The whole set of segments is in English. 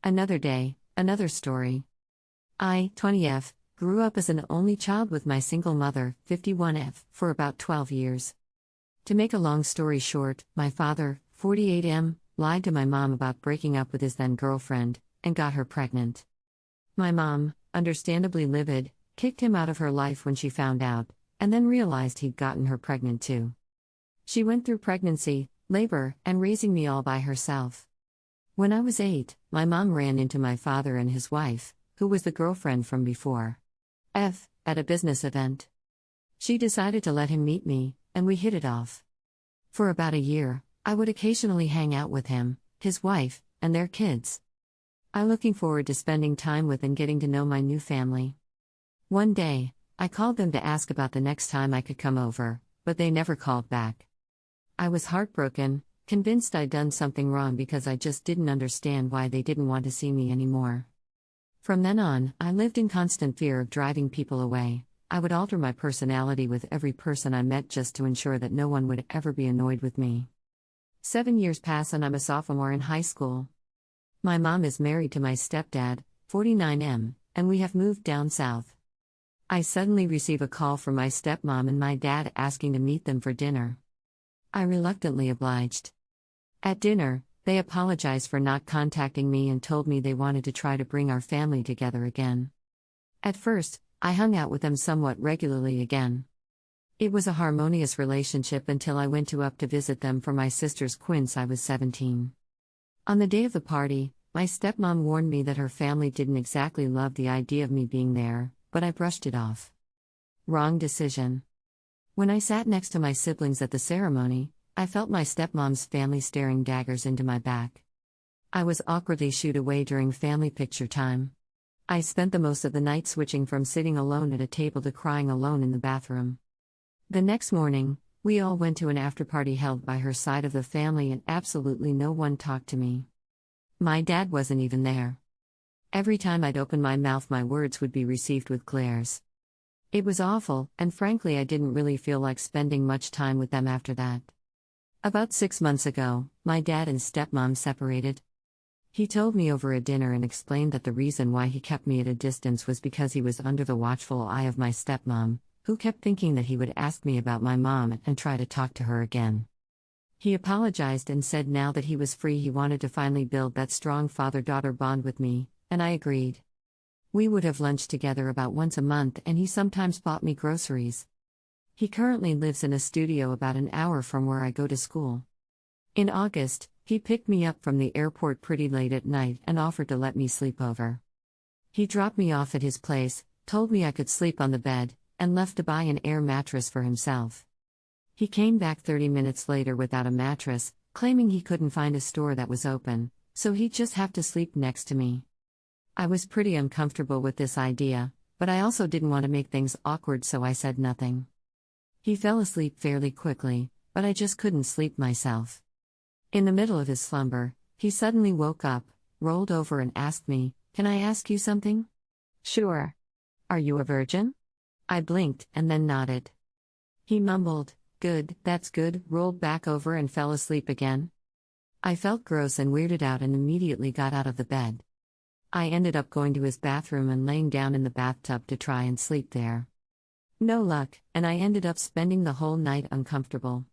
Another day, another story. I, 20F, grew up as an only child with my single mother, 51F, for about 12 years. To make a long story short, my father, 48M, lied to my mom about breaking up with his then girlfriend, and got her pregnant. My mom, understandably livid, kicked him out of her life when she found out, and then realized he'd gotten her pregnant too. She went through pregnancy, labor, and raising me all by herself. When I was 8, my mom ran into my father and his wife, who was the girlfriend from before. At a business event. She decided to let him meet me, and we hit it off. For about a year, I would occasionally hang out with him, his wife, and their kids. I'm looking forward to spending time with and getting to know my new family. One day, I called them to ask about the next time I could come over, but they never called back. I was heartbroken, convinced I'd done something wrong because I just didn't understand why they didn't want to see me anymore. From then on, I lived in constant fear of driving people away. I would alter my personality with every person I met just to ensure that no one would ever be annoyed with me. 7 years pass and I'm a sophomore in high school. My mom is married to my stepdad, 49M, and we have moved down south. I suddenly receive a call from my stepmom and my dad asking to meet them for dinner. I reluctantly obliged. At dinner, they apologized for not contacting me and told me they wanted to try to bring our family together again. At first, I hung out with them somewhat regularly again. It was a harmonious relationship until I went up to visit them for my sister's quince. I was 17. On the day of the party, my stepmom warned me that her family didn't exactly love the idea of me being there, but I brushed it off. Wrong decision. When I sat next to my siblings at the ceremony, I felt my stepmom's family staring daggers into my back. I was awkwardly shooed away during family picture time. I spent the most of the night switching from sitting alone at a table to crying alone in the bathroom. The next morning, we all went to an after-party held by her side of the family and absolutely no one talked to me. My dad wasn't even there. Every time I'd open my mouth, my words would be received with glares. It was awful, and frankly I didn't really feel like spending much time with them after that. About 6 months ago, my dad and stepmom separated. He told me over a dinner and explained that the reason why he kept me at a distance was because he was under the watchful eye of my stepmom, who kept thinking that he would ask me about my mom and try to talk to her again. He apologized and said now that he was free he wanted to finally build that strong father-daughter bond with me, and I agreed. We would have lunch together about once a month and he sometimes bought me groceries. He currently lives in a studio about an hour from where I go to school. In August, he picked me up from the airport pretty late at night and offered to let me sleep over. He dropped me off at his place, told me I could sleep on the bed, and left to buy an air mattress for himself. He came back 30 minutes later without a mattress, claiming he couldn't find a store that was open, so he'd just have to sleep next to me. I was pretty uncomfortable with this idea, but I also didn't want to make things awkward, so I said nothing. He fell asleep fairly quickly, but I just couldn't sleep myself. In the middle of his slumber, he suddenly woke up, rolled over and asked me, "Can I ask you something?" "Sure." "Are you a virgin?" I blinked and then nodded. He mumbled, "Good, that's good," rolled back over and fell asleep again. I felt gross and weirded out and immediately got out of the bed. I ended up going to his bathroom and laying down in the bathtub to try and sleep there. No luck, and I ended up spending the whole night uncomfortable.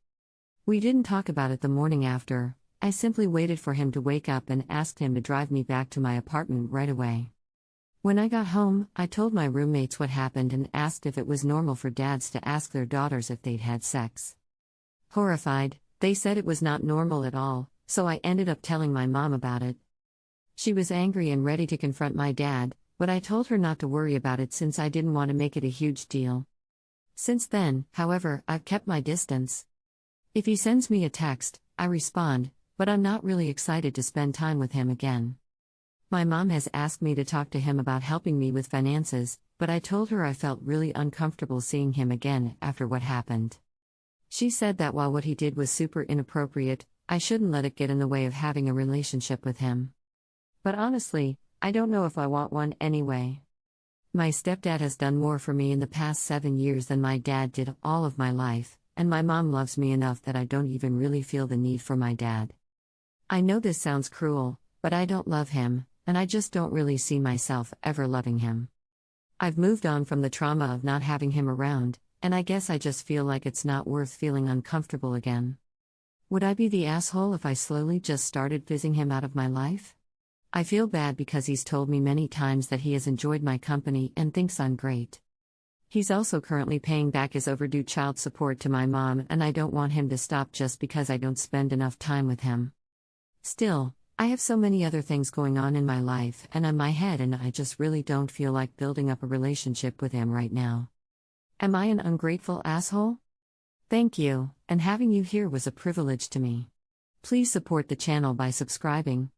We didn't talk about it the morning after. I simply waited for him to wake up and asked him to drive me back to my apartment right away. When I got home, I told my roommates what happened and asked if it was normal for dads to ask their daughters if they'd had sex. Horrified, they said it was not normal at all, so I ended up telling my mom about it. She was angry and ready to confront my dad, but I told her not to worry about it since I didn't want to make it a huge deal. Since then, however, I've kept my distance. If he sends me a text, I respond, but I'm not really excited to spend time with him again. My mom has asked me to talk to him about helping me with finances, but I told her I felt really uncomfortable seeing him again after what happened. She said that while what he did was super inappropriate, I shouldn't let it get in the way of having a relationship with him. But honestly, I don't know if I want one anyway. My stepdad has done more for me in the past 7 years than my dad did all of my life, and my mom loves me enough that I don't even really feel the need for my dad. I know this sounds cruel, but I don't love him, and I just don't really see myself ever loving him. I've moved on from the trauma of not having him around, and I guess I just feel like it's not worth feeling uncomfortable again. Would I be the asshole if I slowly just started fizzing him out of my life? I feel bad because he's told me many times that he has enjoyed my company and thinks I'm great. He's also currently paying back his overdue child support to my mom, and I don't want him to stop just because I don't spend enough time with him. Still, I have so many other things going on in my life and in my head, and I just really don't feel like building up a relationship with him right now. Am I an ungrateful asshole? Thank you, and having you here was a privilege to me. Please support the channel by subscribing.